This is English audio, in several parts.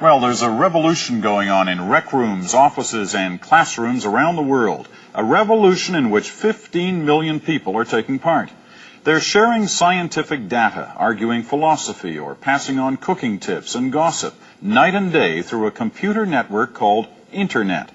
Well, there's a revolution going on in rec rooms, offices, and classrooms around the world. A revolution in which 15 million people are taking part. They're sharing scientific data, arguing philosophy, or passing on cooking tips and gossip night and day through a computer network called Internet.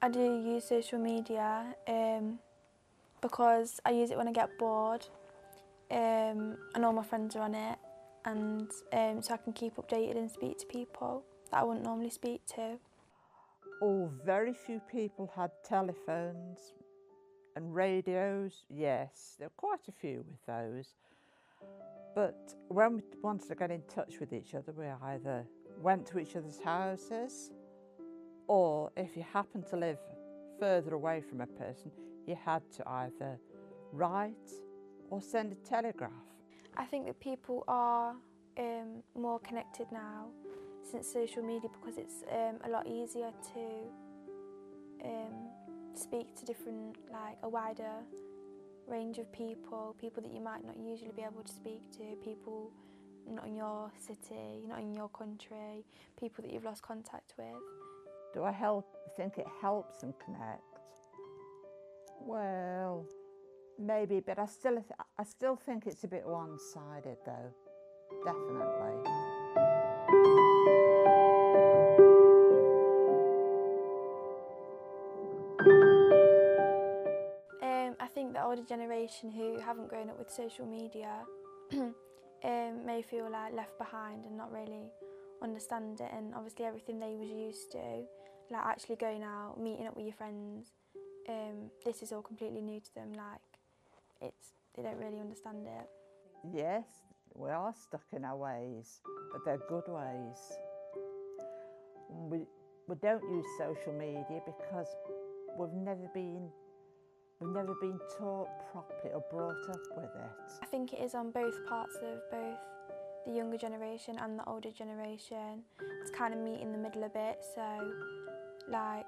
I do use social media because I use it when I get bored and all my friends are on it, and so I can keep updated and speak to people that I wouldn't normally speak to. Oh, very few people had telephones and radios. Yes, there were quite a few with those. But when we wanted to get in touch with each other, we either went to each other's houses, or if you happened to live further away from a person, you had to either write or send a telegraph. I think that people are more connected now since social media, because it's a lot easier to speak to a wider range of people that you might not usually be able to speak to, people not in your city, not in your country, people that you've lost contact with. Do I think it helps them connect? Well, maybe, but I still think it's a bit one-sided though, definitely. I think the older generation who haven't grown up with social media may feel like left behind and not really understand it, and obviously everything they was used to, like actually going out, meeting up with your friends, this is all completely new to them. They don't really understand it. Yes, we are stuck in our ways, but they're good ways. We don't use social media because we've never been taught properly or brought up with it. I think it is on both parts of both the younger generation and the older generation. It's kind of meet in the middle a bit, so like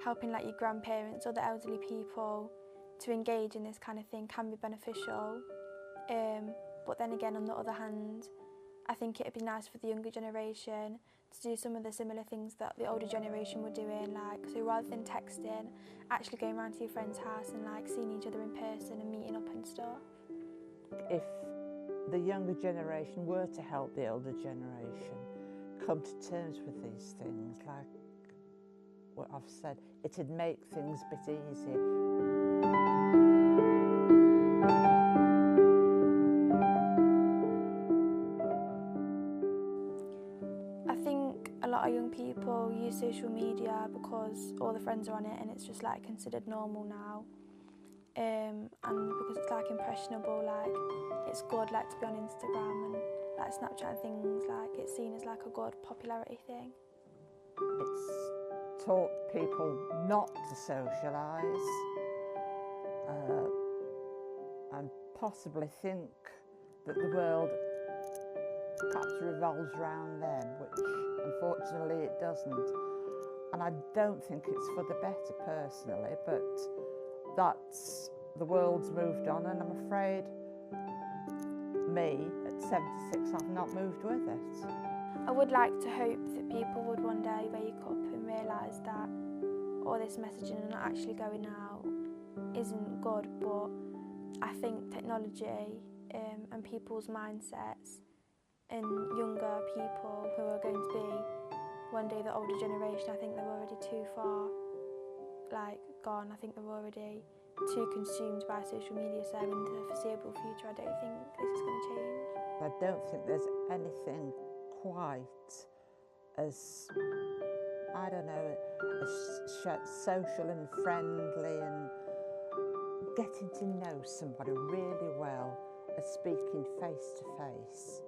helping like your grandparents or the elderly people to engage in this kind of thing can be beneficial. But then again, on the other hand, I think it'd be nice for the younger generation to do some of the similar things that the older generation were doing, so rather than texting, actually going around to your friend's house and seeing each other in person and meeting up and stuff. If the younger generation were to help the older generation come to terms with these things, like what I've said, it'd make things a bit easier. I think a lot of young people use social media because all the friends are on it and it's just considered normal now. And because it's impressionable, it's good to be on Instagram and Snapchat and things, it's seen as a good popularity thing. It's taught people not to socialise and possibly think that the world perhaps revolves around them, which unfortunately it doesn't. And I don't think it's for the better personally, but that's the world's moved on, and I'm afraid me at 76, I've not moved with it. I would like to hope that people would one day wake up and realise that all this messaging and not actually going out isn't good, but I think technology and people's mindsets and younger people who are going to be one day the older generation, I think they're already too far gone. I think they're already too consumed by social media, so in the foreseeable future I don't think this is going to change. I don't think there's anything quite as, I don't know, as social and friendly and getting to know somebody really well as speaking face to face.